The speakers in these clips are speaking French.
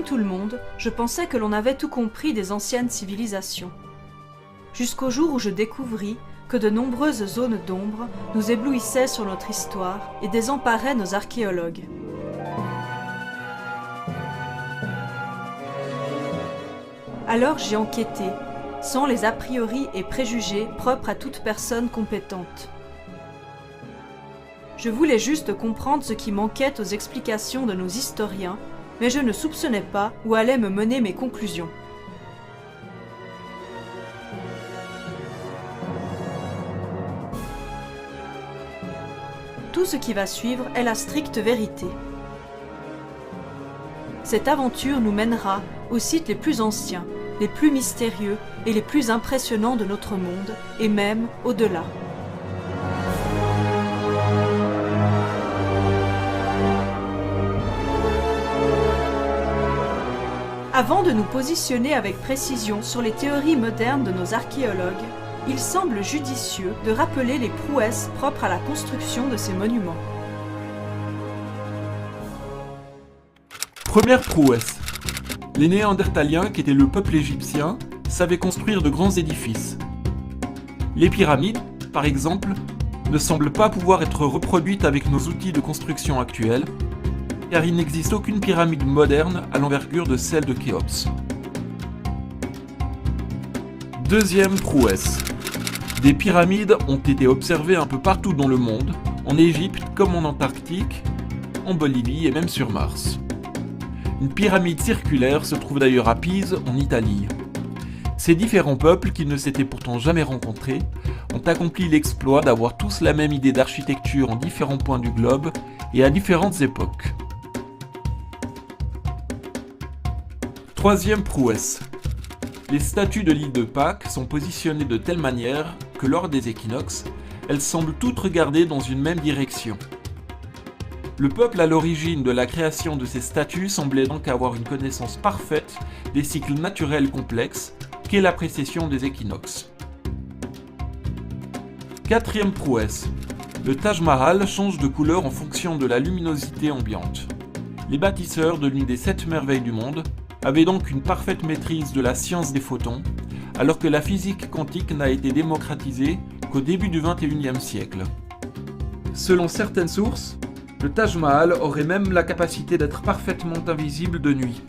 tout le monde, je pensais que l'on avait tout compris des anciennes civilisations. Jusqu'au jour où je découvris que de nombreuses zones d'ombre nous éblouissaient sur notre histoire et désemparaient nos archéologues. Alors j'ai enquêté, sans les a priori et préjugés propres à toute personne compétente. Je voulais juste comprendre ce qui manquait aux explications de nos historiens, mais je ne soupçonnais pas où allaient me mener mes conclusions. Tout ce qui va suivre est la stricte vérité. Cette aventure nous mènera aux sites les plus anciens, les plus mystérieux et les plus impressionnants de notre monde, et même au-delà. Avant de nous positionner avec précision sur les théories modernes de nos archéologues, il semble judicieux de rappeler les prouesses propres à la construction de ces monuments. Première prouesse. Les Néandertaliens, qui étaient le peuple égyptien, savaient construire de grands édifices. Les pyramides, par exemple, ne semblent pas pouvoir être reproduites avec nos outils de construction actuels, car il n'existe aucune pyramide moderne à l'envergure de celle de Khéops. Deuxième prouesse. Des pyramides ont été observées un peu partout dans le monde, en Égypte comme en Antarctique, en Bolivie et même sur Mars. Une pyramide circulaire se trouve d'ailleurs à Pise, en Italie. Ces différents peuples, qui ne s'étaient pourtant jamais rencontrés, ont accompli l'exploit d'avoir tous la même idée d'architecture en différents points du globe et à différentes époques. Troisième prouesse. Les statues de l'île de Pâques sont positionnées de telle manière que lors des équinoxes, elles semblent toutes regarder dans une même direction. Le peuple à l'origine de la création de ces statues semblait donc avoir une connaissance parfaite des cycles naturels complexes qu'est la précession des équinoxes. Quatrième prouesse. Le Taj Mahal change de couleur en fonction de la luminosité ambiante. Les bâtisseurs de l'une des 7 merveilles du monde avaient donc une parfaite maîtrise de la science des photons, alors que la physique quantique n'a été démocratisée qu'au début du XXIe siècle. Selon certaines sources, le Taj Mahal aurait même la capacité d'être parfaitement invisible de nuit.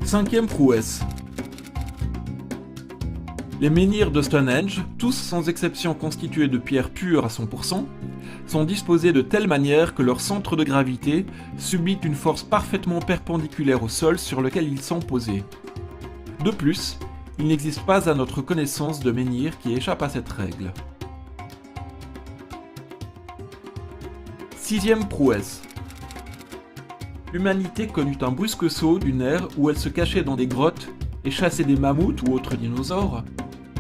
Cinquième prouesse. Les menhirs de Stonehenge, tous sans exception constitués de pierres pures à 100%, sont disposés de telle manière que leur centre de gravité subit une force parfaitement perpendiculaire au sol sur lequel ils sont posés. De plus, il n'existe pas à notre connaissance de menhir qui échappe à cette règle. Sixième prouesse. L'humanité connut un brusque saut d'une ère où elle se cachait dans des grottes et chassait des mammouths ou autres dinosaures,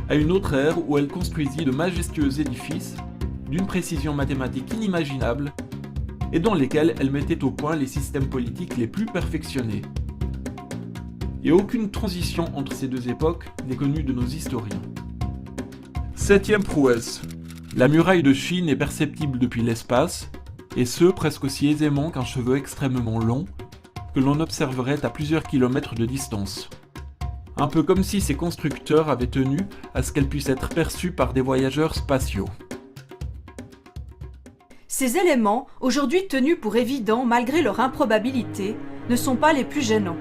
à une autre ère où elle construisit de majestueux édifices d'une précision mathématique inimaginable et dans lesquels elle mettait au point les systèmes politiques les plus perfectionnés. Et aucune transition entre ces deux époques n'est connue de nos historiens. Septième prouesse. La muraille de Chine est perceptible depuis l'espace, et ce presque aussi aisément qu'un cheveu extrêmement long que l'on observerait à plusieurs kilomètres de distance. Un peu comme si ces constructeurs avaient tenu à ce qu'elle puisse être perçue par des voyageurs spatiaux. Ces éléments, aujourd'hui tenus pour évidents malgré leur improbabilité, ne sont pas les plus gênants.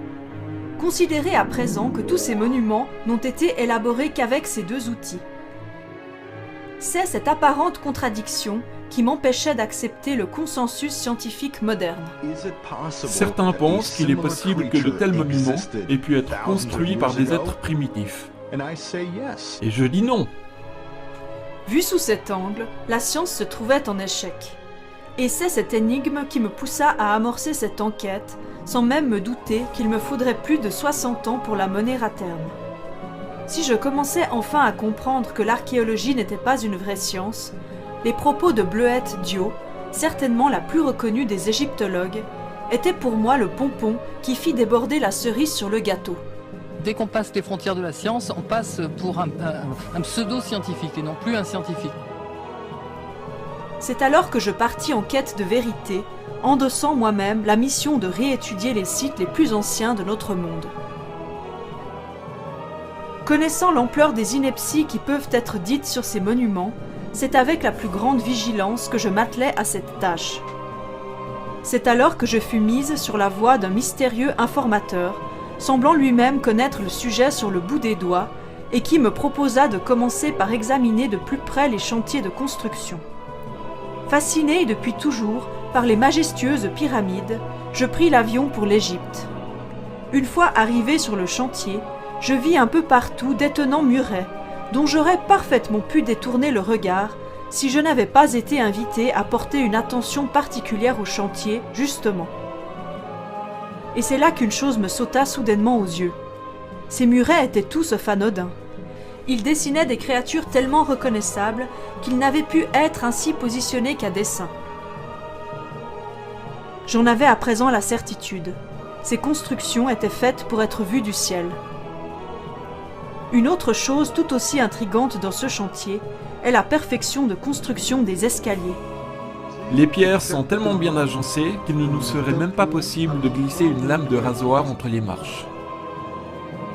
Considérez à présent que tous ces monuments n'ont été élaborés qu'avec ces deux outils. C'est cette apparente contradiction qui m'empêchait d'accepter le consensus scientifique moderne. Certains pensent qu'il est possible que de tels monuments aient pu être construits par des êtres primitifs. Et je dis non. Vu sous cet angle, la science se trouvait en échec. Et c'est cette énigme qui me poussa à amorcer cette enquête, sans même me douter qu'il me faudrait plus de 60 ans pour la mener à terme. Si je commençais enfin à comprendre que l'archéologie n'était pas une vraie science, les propos de Bleuette Diot, certainement la plus reconnue des égyptologues, étaient pour moi le pompon qui fit déborder la cerise sur le gâteau. Dès qu'on passe les frontières de la science, on passe pour un pseudo-scientifique et non plus un scientifique. C'est alors que je partis en quête de vérité, endossant moi-même la mission de réétudier les sites les plus anciens de notre monde. Connaissant l'ampleur des inepties qui peuvent être dites sur ces monuments, c'est avec la plus grande vigilance que je m'attelai à cette tâche. C'est alors que je fus mise sur la voie d'un mystérieux informateur, semblant lui-même connaître le sujet sur le bout des doigts, et qui me proposa de commencer par examiner de plus près les chantiers de construction. Fasciné depuis toujours par les majestueuses pyramides, je pris l'avion pour l'Égypte. Une fois arrivé sur le chantier, je vis un peu partout d'étonnants murets, dont j'aurais parfaitement pu détourner le regard si je n'avais pas été invité à porter une attention particulière au chantier, justement. Et c'est là qu'une chose me sauta soudainement aux yeux. Ces murets étaient tous sauf anodins. Ils dessinaient des créatures tellement reconnaissables qu'ils n'avaient pu être ainsi positionnés qu'à dessein. J'en avais à présent la certitude. Ces constructions étaient faites pour être vues du ciel. Une autre chose tout aussi intrigante dans ce chantier est la perfection de construction des escaliers. Les pierres sont tellement bien agencées qu'il ne nous serait même pas possible de glisser une lame de rasoir entre les marches.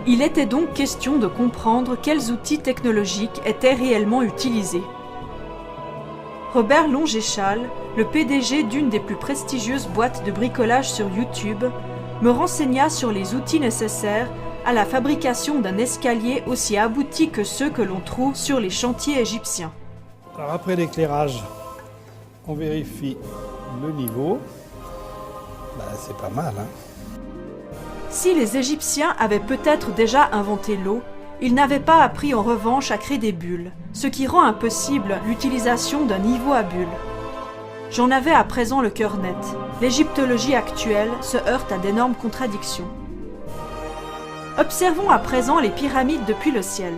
Il était donc question de comprendre quels outils technologiques étaient réellement utilisés. Robert Longéchal, le PDG d'une des plus prestigieuses boîtes de bricolage sur YouTube, me renseigna sur les outils nécessaires à la fabrication d'un escalier aussi abouti que ceux que l'on trouve sur les chantiers égyptiens. Alors après l'éclairage, on vérifie le niveau. C'est pas mal, hein. Si les Égyptiens avaient peut-être déjà inventé l'eau, ils n'avaient pas appris en revanche à créer des bulles, ce qui rend impossible l'utilisation d'un niveau à bulles. J'en avais à présent le cœur net. L'égyptologie actuelle se heurte à d'énormes contradictions. Observons à présent les pyramides depuis le ciel.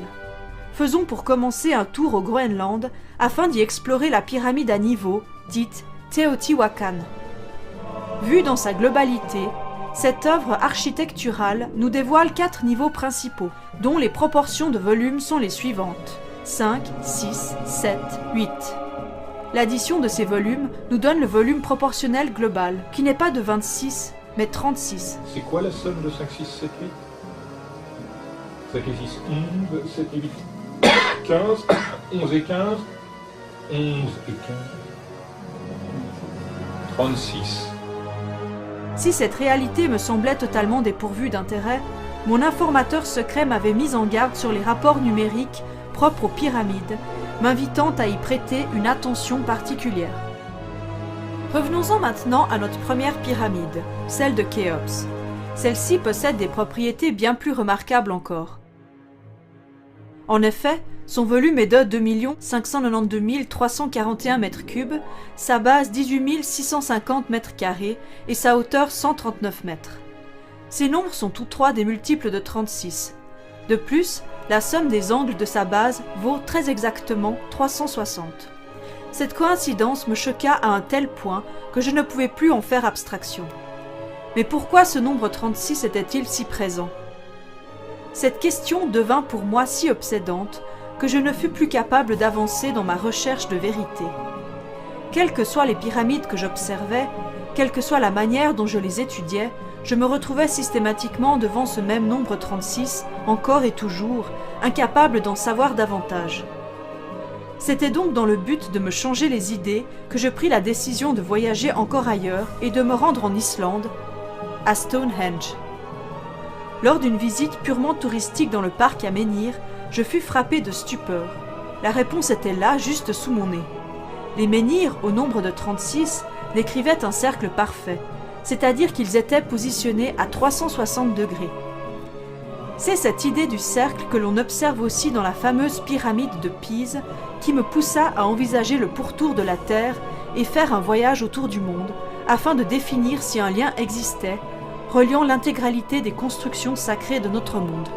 Faisons pour commencer un tour au Groenland afin d'y explorer la pyramide à niveau, dite Teotihuacan. Vue dans sa globalité, cette œuvre architecturale nous dévoile 4 niveaux principaux, dont les proportions de volume sont les suivantes: 5, 6, 7, 8. L'addition de ces volumes nous donne le volume proportionnel global, qui n'est pas de 26, mais 36. C'est quoi la somme de 5, 6, 7, 8 5 et 6, 11, 7 et 8, 15, 11 et 15, 11 et 15, 36. Si cette réalité me semblait totalement dépourvue d'intérêt, mon informateur secret m'avait mis en garde sur les rapports numériques propres aux pyramides, m'invitant à y prêter une attention particulière. Revenons-en maintenant à notre première pyramide, celle de Khéops. Celle-ci possède des propriétés bien plus remarquables encore. En effet, son volume est de 2 592 341 m3, sa base 18 650 m² et sa hauteur 139 mètres. Ces nombres sont tous trois des multiples de 36. De plus, la somme des angles de sa base vaut très exactement 360. Cette coïncidence me choqua à un tel point que je ne pouvais plus en faire abstraction. Mais pourquoi ce nombre 36 était-il si présent ? Cette question devint pour moi si obsédante que je ne fus plus capable d'avancer dans ma recherche de vérité. Quelles que soient les pyramides que j'observais, quelle que soit la manière dont je les étudiais, je me retrouvais systématiquement devant ce même nombre 36, encore et toujours, incapable d'en savoir davantage. C'était donc dans le but de me changer les idées que je pris la décision de voyager encore ailleurs et de me rendre en Islande, à Stonehenge. Lors d'une visite purement touristique dans le parc à Menhir, je fus frappé de stupeur. La réponse était là, juste sous mon nez. Les menhirs, au nombre de 36, décrivaient un cercle parfait, c'est-à-dire qu'ils étaient positionnés à 360 degrés. C'est cette idée du cercle que l'on observe aussi dans la fameuse pyramide de Pise qui me poussa à envisager le pourtour de la Terre et faire un voyage autour du monde, afin de définir si un lien existait, reliant l'intégralité des constructions sacrées de notre monde.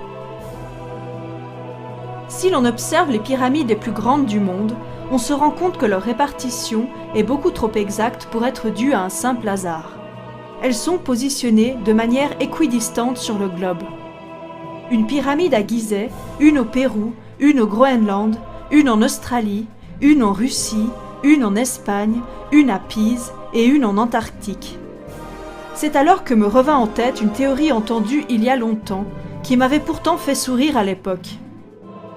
Si l'on observe les pyramides les plus grandes du monde, on se rend compte que leur répartition est beaucoup trop exacte pour être due à un simple hasard. Elles sont positionnées de manière équidistante sur le globe. Une pyramide à Gizeh, une au Pérou, une au Groenland, une en Australie, une en Russie, une en Espagne, une à Pise et une en Antarctique. C'est alors que me revint en tête une théorie entendue il y a longtemps, qui m'avait pourtant fait sourire à l'époque.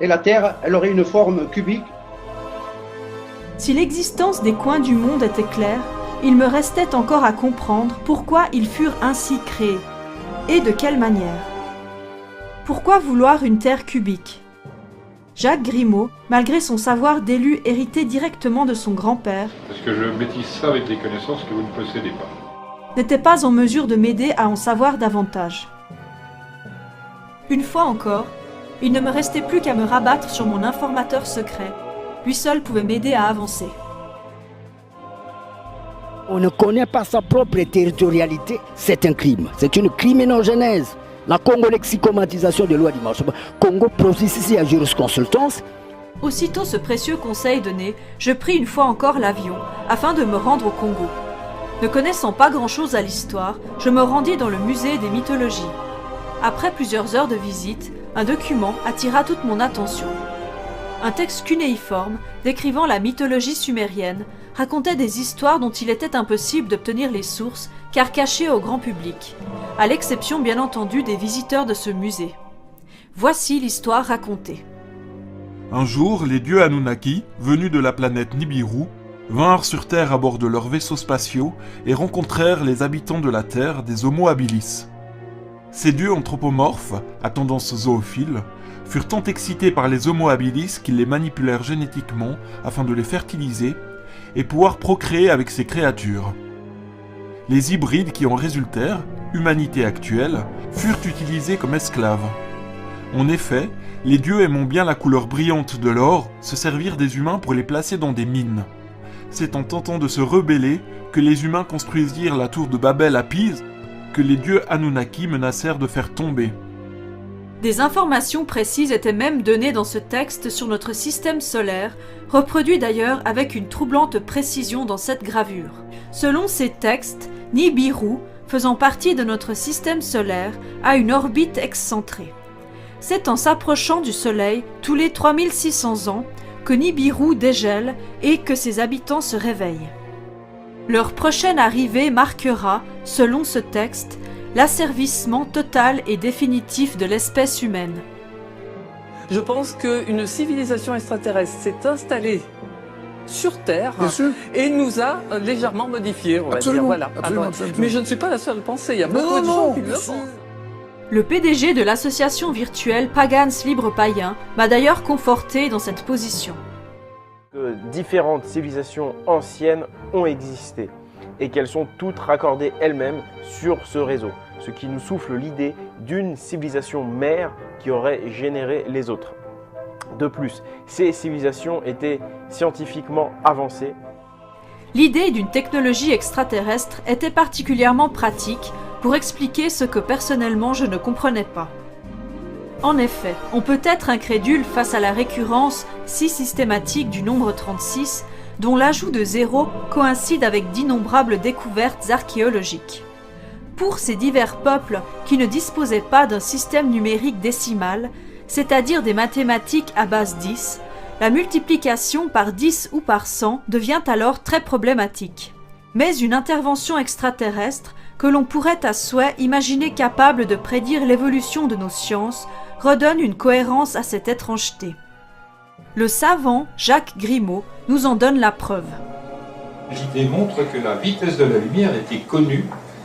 Et la Terre, elle aurait une forme cubique. Si l'existence des coins du monde était claire, il me restait encore à comprendre pourquoi ils furent ainsi créés, et de quelle manière. Pourquoi vouloir une Terre cubique ? Jacques Grimaud, malgré son savoir d'élu hérité directement de son grand-père, Parce que je bêtise ça avec des connaissances que vous ne possédez pas. n'était pas en mesure de m'aider à en savoir davantage. Une fois encore, il ne me restait plus qu'à me rabattre sur mon informateur secret. Lui seul pouvait m'aider à avancer. On ne connaît pas sa propre territorialité, c'est un crime. C'est une criminogénèse. La congolexicomatisation de loi dimanche. Congo processus à jurisconsultance. Aussitôt ce précieux conseil donné, je pris une fois encore l'avion afin de me rendre au Congo. Ne connaissant pas grand-chose à l'histoire, je me rendis dans le musée des mythologies. Après plusieurs heures de visite, un document attira toute mon attention. Un texte cunéiforme, décrivant la mythologie sumérienne, racontait des histoires dont il était impossible d'obtenir les sources, car cachées au grand public, à l'exception bien entendu des visiteurs de ce musée. Voici l'histoire racontée. Un jour, les dieux Anunnaki, venus de la planète Nibiru, vinrent sur Terre à bord de leurs vaisseaux spatiaux et rencontrèrent les habitants de la Terre, des Homo habilis. Ces dieux anthropomorphes, à tendance zoophile, furent tant excités par les Homo habilis qu'ils les manipulèrent génétiquement afin de les fertiliser et pouvoir procréer avec ces créatures. Les hybrides qui en résultèrent, humanité actuelle, furent utilisés comme esclaves. En effet, les dieux aimant bien la couleur brillante de l'or, se servirent des humains pour les placer dans des mines. C'est en tentant de se rebeller que les humains construisirent la tour de Babel à Pise, que les dieux Anunnaki menacèrent de faire tomber. Des informations précises étaient même données dans ce texte sur notre système solaire, reproduit d'ailleurs avec une troublante précision dans cette gravure. Selon ces textes, Nibiru, faisant partie de notre système solaire, a une orbite excentrée. C'est en s'approchant du Soleil, tous les 3600 ans, que Nibiru dégèle et que ses habitants se réveillent. Leur prochaine arrivée marquera, selon ce texte, l'asservissement total et définitif de l'espèce humaine. Je pense qu'une civilisation extraterrestre s'est installée sur Terre et nous a légèrement modifiés, on va dire. Voilà. Mais je ne suis pas la seule pensée, il y a beaucoup de gens qui le pensent. Le PDG de l'association virtuelle Pagans Libre Païens m'a d'ailleurs conforté dans cette position. Différentes civilisations anciennes ont existé et qu'elles sont toutes raccordées elles-mêmes sur ce réseau, ce qui nous souffle l'idée d'une civilisation mère qui aurait généré les autres. De plus, ces civilisations étaient scientifiquement avancées. L'idée d'une technologie extraterrestre était particulièrement pratique pour expliquer ce que personnellement je ne comprenais pas. En effet, on peut être incrédule face à la récurrence si systématique du nombre 36, dont l'ajout de 0 coïncide avec d'innombrables découvertes archéologiques. Pour ces divers peuples qui ne disposaient pas d'un système numérique décimal, c'est-à-dire des mathématiques à base 10, la multiplication par 10 ou par 100 devient alors très problématique. Mais une intervention extraterrestre, que l'on pourrait à souhait imaginer capable de prédire l'évolution de nos sciences, redonne une cohérence à cette étrangeté. Le savant Jacques Grimaud nous en donne la preuve. JT montre que la vitesse de la lumière était connue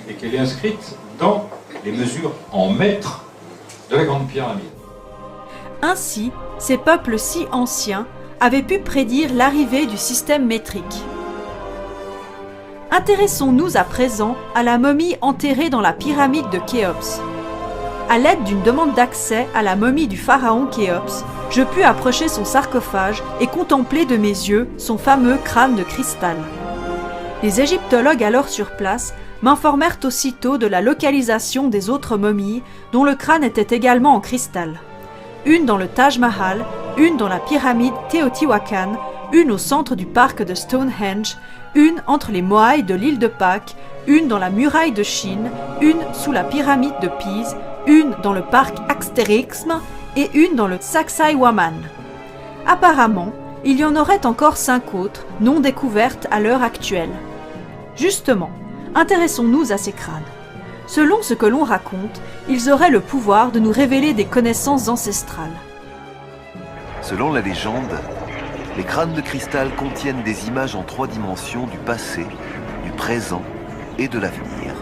et qu'elle est inscrite dans les mesures en mètres de la Grande Pyramide. Ainsi, ces peuples si anciens avaient pu prédire l'arrivée du système métrique. Intéressons-nous à présent à la momie enterrée dans la pyramide de Khéops. À l'aide d'une demande d'accès à la momie du pharaon Khéops, je pus approcher son sarcophage et contempler de mes yeux son fameux crâne de cristal. Les égyptologues alors sur place m'informèrent aussitôt de la localisation des autres momies dont le crâne était également en cristal. Une dans le Taj Mahal, une dans la pyramide Teotihuacan, une au centre du parc de Stonehenge, une entre les Moai de l'île de Pâques, une dans la muraille de Chine, une sous la pyramide de Pise, une dans le parc Astérixme et une dans le Sacsayhuaman. Apparemment, il y en aurait encore 5 autres, non découvertes à l'heure actuelle. Justement, intéressons-nous à ces crânes. Selon ce que l'on raconte, ils auraient le pouvoir de nous révéler des connaissances ancestrales. Selon la légende, les crânes de cristal contiennent des images en 3 dimensions du passé, du présent et de l'avenir.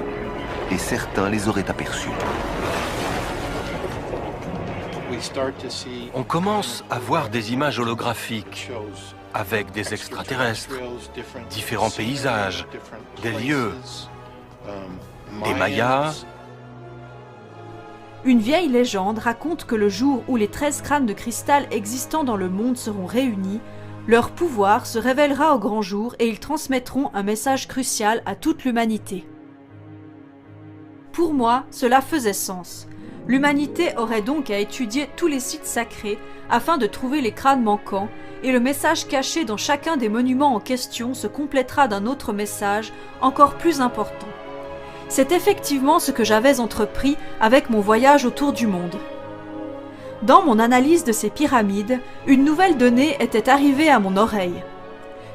Et certains les auraient aperçus. On commence à voir des images holographiques avec des extraterrestres, différents paysages, des lieux, des Mayas. Une vieille légende raconte que le jour où les 13 crânes de cristal existants dans le monde seront réunis, leur pouvoir se révélera au grand jour et ils transmettront un message crucial à toute l'humanité. Pour moi, cela faisait sens. L'humanité aurait donc à étudier tous les sites sacrés afin de trouver les crânes manquants et le message caché dans chacun des monuments en question se complétera d'un autre message encore plus important. C'est effectivement ce que j'avais entrepris avec mon voyage autour du monde. Dans mon analyse de ces pyramides, une nouvelle donnée était arrivée à mon oreille.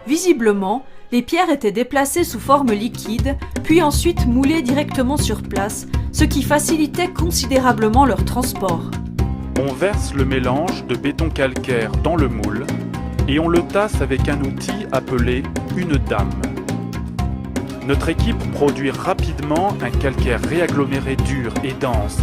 Visiblement, les pierres étaient déplacées sous forme liquide, puis ensuite moulées directement sur place, ce qui facilitait considérablement leur transport. On verse le mélange de béton calcaire dans le moule et on le tasse avec un outil appelé une dame. Notre équipe produit rapidement un calcaire réaggloméré dur et dense.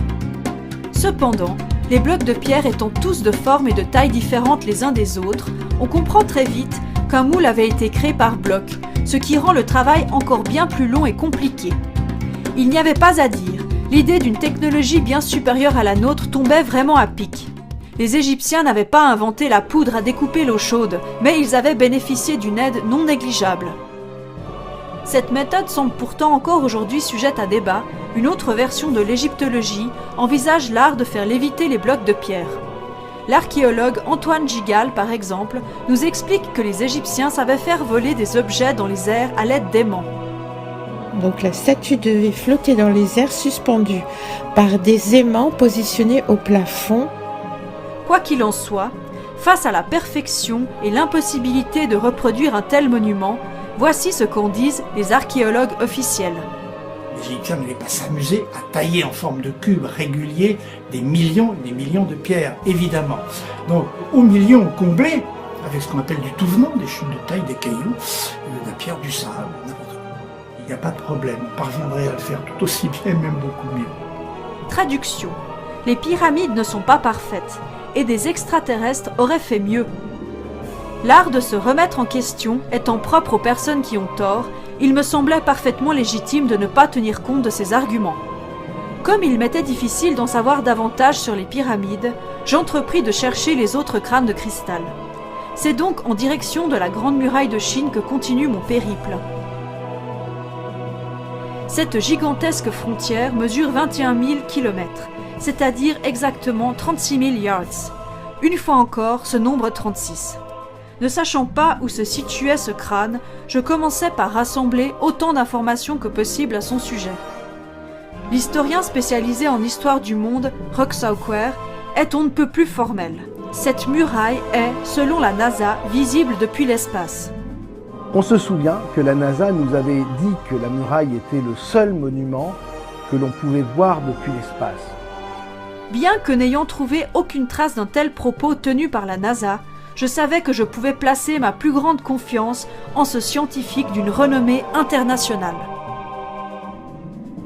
Cependant, les blocs de pierre étant tous de forme et de taille différentes les uns des autres, on comprend très vite qu'un moule avait été créé par bloc, ce qui rend le travail encore bien plus long et compliqué. Il n'y avait pas à dire, l'idée d'une technologie bien supérieure à la nôtre tombait vraiment à pic. Les Égyptiens n'avaient pas inventé la poudre à découper l'eau chaude, mais ils avaient bénéficié d'une aide non négligeable. Cette méthode semble pourtant encore aujourd'hui sujette à débat. Une autre version de l'égyptologie envisage l'art de faire léviter les blocs de pierre. L'archéologue Antoine Gigal, par exemple, nous explique que les Égyptiens savaient faire voler des objets dans les airs à l'aide d'aimants. Donc la statue devait flotter dans les airs suspendue par des aimants positionnés au plafond. Quoi qu'il en soit, face à la perfection et l'impossibilité de reproduire un tel monument, voici ce qu'en disent les archéologues officiels. Les Égyptiens n'allaient pas s'amuser à tailler en forme de cube régulier des millions et des millions de pierres, évidemment. Donc, au milieu, on comblait avec ce qu'on appelle du tout venant, des chutes de taille, des cailloux, de la pierre, du sable, n'importe quoi. Il n'y a pas de problème, on parviendrait à le faire tout aussi bien, même beaucoup mieux. Traduction. Les pyramides ne sont pas parfaites, et des extraterrestres auraient fait mieux. L'art de se remettre en question étant propre aux personnes qui ont tort, il me semblait parfaitement légitime de ne pas tenir compte de ces arguments. Comme il m'était difficile d'en savoir davantage sur les pyramides, j'entrepris de chercher les autres crânes de cristal. C'est donc en direction de la Grande Muraille de Chine que continue mon périple. Cette gigantesque frontière mesure 21 000 km, c'est-à-dire exactement 36 000 yards. Une fois encore, ce nombre 36. Ne sachant pas où se situait ce crâne, je commençais par rassembler autant d'informations que possible à son sujet. L'historien spécialisé en histoire du monde, Rock Sauquer, est on ne peut plus formel. Cette muraille est, selon la NASA, visible depuis l'espace. On se souvient que la NASA nous avait dit que la muraille était le seul monument que l'on pouvait voir depuis l'espace. Bien que n'ayant trouvé aucune trace d'un tel propos tenu par la NASA, je savais que je pouvais placer ma plus grande confiance en ce scientifique d'une renommée internationale.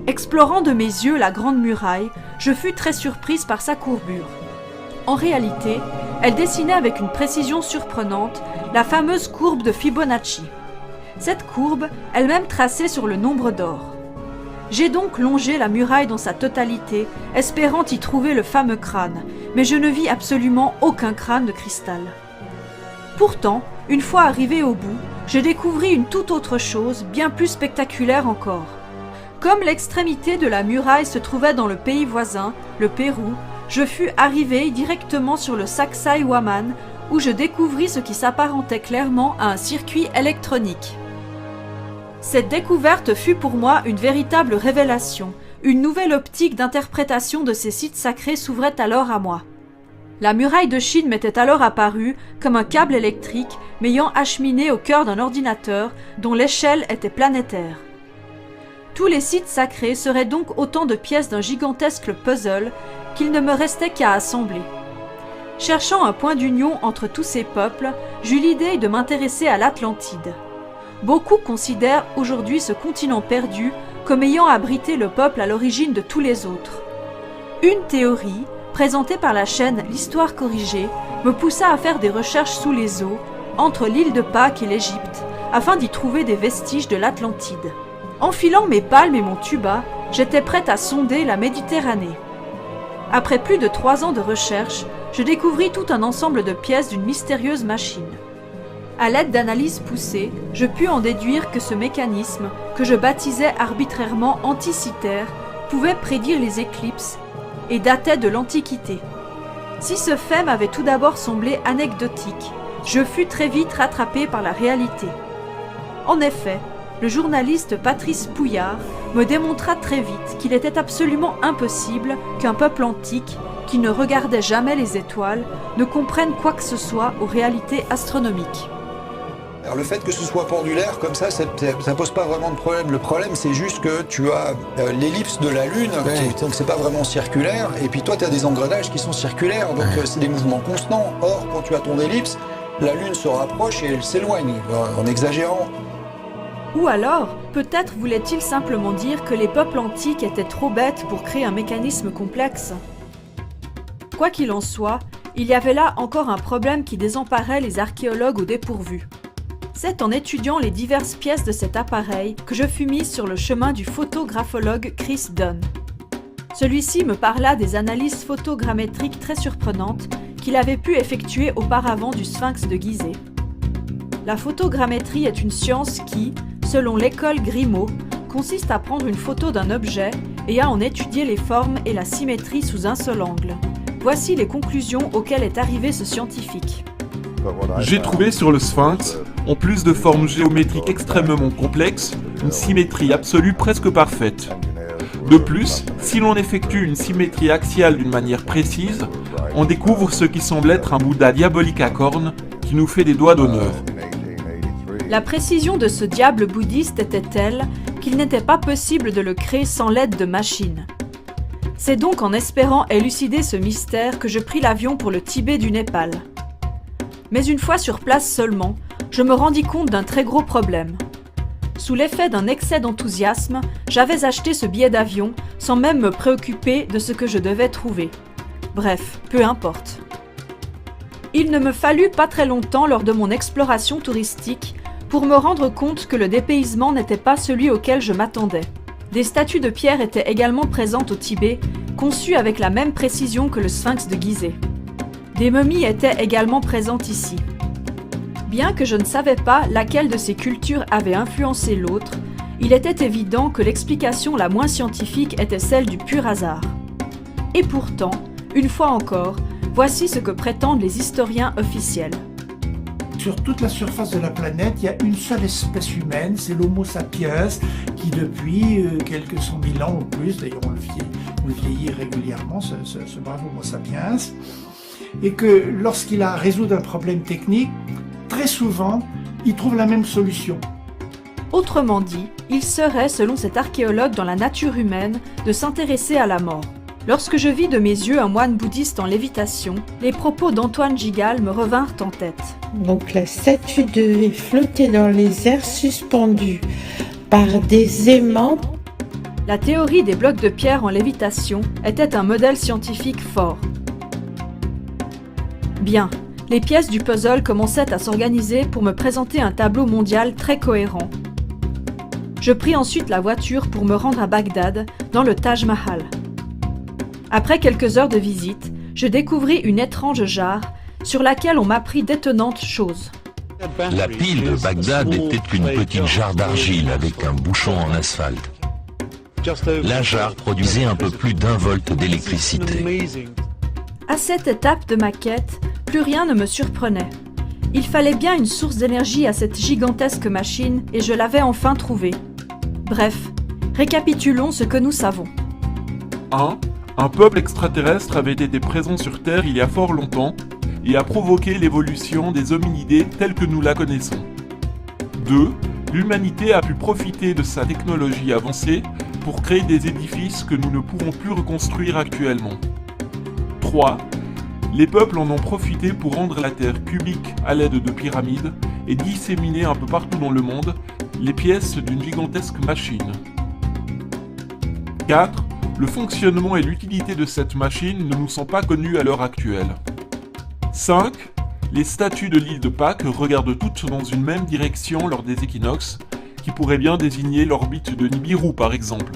Explorant de mes yeux la Grande Muraille, je fus très surprise par sa courbure. En réalité, elle dessinait avec une précision surprenante la fameuse courbe de Fibonacci. Cette courbe, elle-même tracée sur le nombre d'or. J'ai donc longé la muraille dans sa totalité, espérant y trouver le fameux crâne, mais je ne vis absolument aucun crâne de cristal. Pourtant, une fois arrivé au bout, je découvris une toute autre chose, bien plus spectaculaire encore. Comme l'extrémité de la muraille se trouvait dans le pays voisin, le Pérou, je fus arrivé directement sur le Sacsayhuaman, où je découvris ce qui s'apparentait clairement à un circuit électronique. Cette découverte fut pour moi une véritable révélation. Une nouvelle optique d'interprétation de ces sites sacrés s'ouvrait alors à moi. La muraille de Chine m'était alors apparue comme un câble électrique m'ayant acheminé au cœur d'un ordinateur dont l'échelle était planétaire. Tous les sites sacrés seraient donc autant de pièces d'un gigantesque puzzle qu'il ne me restait qu'à assembler. Cherchant un point d'union entre tous ces peuples, j'eus l'idée de m'intéresser à l'Atlantide. Beaucoup considèrent aujourd'hui ce continent perdu comme ayant abrité le peuple à l'origine de tous les autres. Une théorie, présentée par la chaîne L'Histoire corrigée, me poussa à faire des recherches sous les eaux, entre l'île de Pâques et l'Égypte, afin d'y trouver des vestiges de l'Atlantide. Enfilant mes palmes et mon tuba, j'étais prête à sonder la Méditerranée. Après plus de 3 ans de recherche, je découvris tout un ensemble de pièces d'une mystérieuse machine. À l'aide d'analyses poussées, je pus en déduire que ce mécanisme, que je baptisais arbitrairement anticitaire, pouvait prédire les éclipses et datait de l'Antiquité. Si ce fait m'avait tout d'abord semblé anecdotique, je fus très vite rattrapé par la réalité. En effet, le journaliste Patrice Pouillard me démontra très vite qu'il était absolument impossible qu'un peuple antique, qui ne regardait jamais les étoiles, ne comprenne quoi que ce soit aux réalités astronomiques. Alors le fait que ce soit pendulaire comme ça pose pas vraiment de problème. Le problème, c'est juste que tu as l'ellipse de la Lune, donc c'est pas vraiment circulaire, et puis toi, tu as des engrenages qui sont circulaires, donc c'est des mouvements constants. Or, quand tu as ton ellipse, la Lune se rapproche et elle s'éloigne, en exagérant. Ou alors, peut-être voulait-il simplement dire que les peuples antiques étaient trop bêtes pour créer un mécanisme complexe. Quoi qu'il en soit, il y avait là encore un problème qui désemparait les archéologues au dépourvu. C'est en étudiant les diverses pièces de cet appareil que je fus mise sur le chemin du photographologue Chris Dunn. Celui-ci me parla des analyses photogrammétriques très surprenantes qu'il avait pu effectuer auparavant du sphinx de Gizeh. La photogrammétrie est une science qui, selon l'école Grimaud, consiste à prendre une photo d'un objet et à en étudier les formes et la symétrie sous un seul angle. Voici les conclusions auxquelles est arrivé ce scientifique. J'ai trouvé sur le sphinx, en plus de formes géométriques extrêmement complexes, une symétrie absolue presque parfaite. De plus, si l'on effectue une symétrie axiale d'une manière précise, on découvre ce qui semble être un Bouddha diabolique à cornes qui nous fait des doigts d'honneur. La précision de ce diable bouddhiste était telle qu'il n'était pas possible de le créer sans l'aide de machines. C'est donc en espérant élucider ce mystère que je pris l'avion pour le Tibet du Népal. Mais une fois sur place seulement, je me rendis compte d'un très gros problème. Sous l'effet d'un excès d'enthousiasme, j'avais acheté ce billet d'avion sans même me préoccuper de ce que je devais trouver. Bref, peu importe. Il ne me fallut pas très longtemps lors de mon exploration touristique pour me rendre compte que le dépaysement n'était pas celui auquel je m'attendais. Des statues de pierre étaient également présentes au Tibet, conçues avec la même précision que le sphinx de Gizeh. Des momies étaient également présentes ici. Bien que je ne savais pas laquelle de ces cultures avait influencé l'autre, il était évident que l'explication la moins scientifique était celle du pur hasard. Et pourtant, une fois encore, voici ce que prétendent les historiens officiels. Sur toute la surface de la planète, il y a une seule espèce humaine, c'est l'Homo sapiens, qui depuis quelques 100 000 ans ou plus, d'ailleurs on le vieillit régulièrement, ce brave Homo sapiens, et que lorsqu'il a à résoudre un problème technique, très souvent, il trouve la même solution. Autrement dit, il serait, selon cet archéologue, dans la nature humaine, de s'intéresser à la mort. Lorsque je vis de mes yeux un moine bouddhiste en lévitation, les propos d'Antoine Gigal me revinrent en tête. Donc la statue devait flotter dans les airs suspendus par des aimants. La théorie des blocs de pierre en lévitation était un modèle scientifique fort. Bien, les pièces du puzzle commençaient à s'organiser pour me présenter un tableau mondial très cohérent. Je pris ensuite la voiture pour me rendre à Bagdad, dans le Taj Mahal. Après quelques heures de visite, je découvris une étrange jarre sur laquelle on m'apprit d'étonnantes choses. La pile de Bagdad était une petite jarre d'argile avec un bouchon en asphalte. La jarre produisait un peu plus d'1 volt d'électricité. À cette étape de ma quête, plus rien ne me surprenait. Il fallait bien une source d'énergie à cette gigantesque machine et je l'avais enfin trouvée. Bref, récapitulons ce que nous savons. 1. Un peuple extraterrestre avait été présent sur Terre il y a fort longtemps et a provoqué l'évolution des hominidés tels que nous la connaissons. 2. L'humanité a pu profiter de sa technologie avancée pour créer des édifices que nous ne pouvons plus reconstruire actuellement. 3. Les peuples en ont profité pour rendre la Terre cubique à l'aide de pyramides et disséminer un peu partout dans le monde les pièces d'une gigantesque machine. 4. Le fonctionnement et l'utilité de cette machine ne nous sont pas connus à l'heure actuelle. 5. Les statues de l'île de Pâques regardent toutes dans une même direction lors des équinoxes, qui pourraient bien désigner l'orbite de Nibiru par exemple.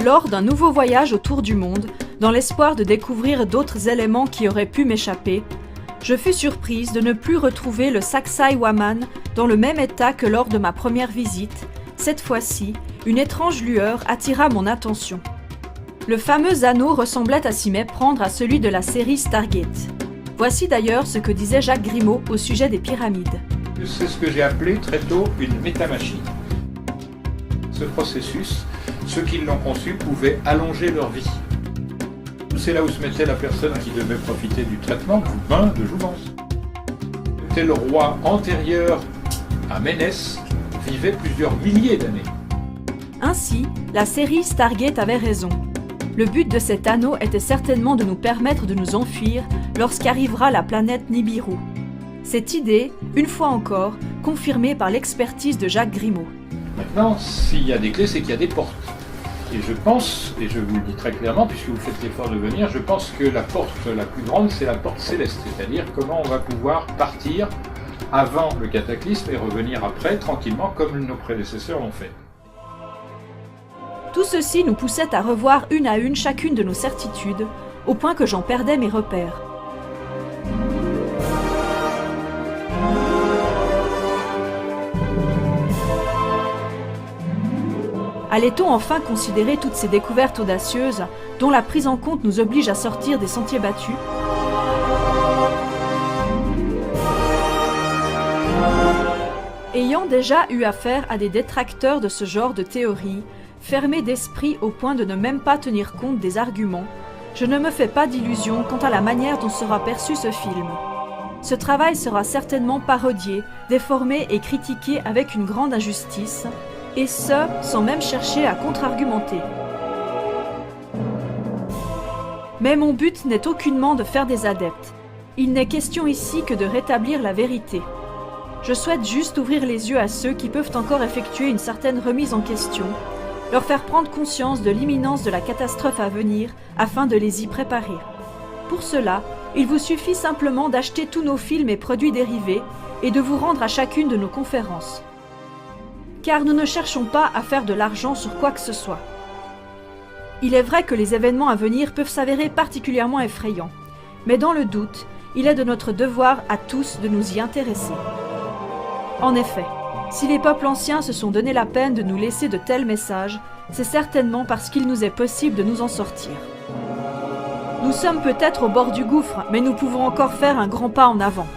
Lors d'un nouveau voyage autour du monde, dans l'espoir de découvrir d'autres éléments qui auraient pu m'échapper, je fus surprise de ne plus retrouver le Saksai Waman dans le même état que lors de ma première visite. Cette fois-ci, une étrange lueur attira mon attention. Le fameux anneau ressemblait à s'y méprendre à celui de la série Stargate. Voici d'ailleurs ce que disait Jacques Grimaud au sujet des pyramides. C'est ce que j'ai appelé très tôt une métamachine. Ce processus, ceux qui l'ont conçu pouvaient allonger leur vie. C'est là où se mettait la personne qui devait profiter du traitement du bain de jouvence. Tel roi antérieur à Ménès vivait plusieurs milliers d'années. Ainsi, la série Stargate avait raison. Le but de cet anneau était certainement de nous permettre de nous enfuir lorsqu'arrivera la planète Nibiru. Cette idée, une fois encore, confirmée par l'expertise de Jacques Grimaud. Maintenant, s'il y a des clés, c'est qu'il y a des portes. Et je pense, et je vous le dis très clairement, puisque vous faites l'effort de venir, je pense que la porte la plus grande, c'est la porte céleste. C'est-à-dire comment on va pouvoir partir avant le cataclysme et revenir après, tranquillement, comme nos prédécesseurs l'ont fait. Tout ceci nous poussait à revoir une à une chacune de nos certitudes, au point que j'en perdais mes repères. Allait-on enfin considérer toutes ces découvertes audacieuses, dont la prise en compte nous oblige à sortir des sentiers battus ? Ayant déjà eu affaire à des détracteurs de ce genre de théorie, fermés d'esprit au point de ne même pas tenir compte des arguments, je ne me fais pas d'illusions quant à la manière dont sera perçu ce film. Ce travail sera certainement parodié, déformé et critiqué avec une grande injustice, et ce, sans même chercher à contre-argumenter. Mais mon but n'est aucunement de faire des adeptes. Il n'est question ici que de rétablir la vérité. Je souhaite juste ouvrir les yeux à ceux qui peuvent encore effectuer une certaine remise en question, leur faire prendre conscience de l'imminence de la catastrophe à venir afin de les y préparer. Pour cela, il vous suffit simplement d'acheter tous nos films et produits dérivés et de vous rendre à chacune de nos conférences. Car nous ne cherchons pas à faire de l'argent sur quoi que ce soit. Il est vrai que les événements à venir peuvent s'avérer particulièrement effrayants, mais dans le doute, il est de notre devoir à tous de nous y intéresser. En effet, si les peuples anciens se sont donné la peine de nous laisser de tels messages, c'est certainement parce qu'il nous est possible de nous en sortir. Nous sommes peut-être au bord du gouffre, mais nous pouvons encore faire un grand pas en avant.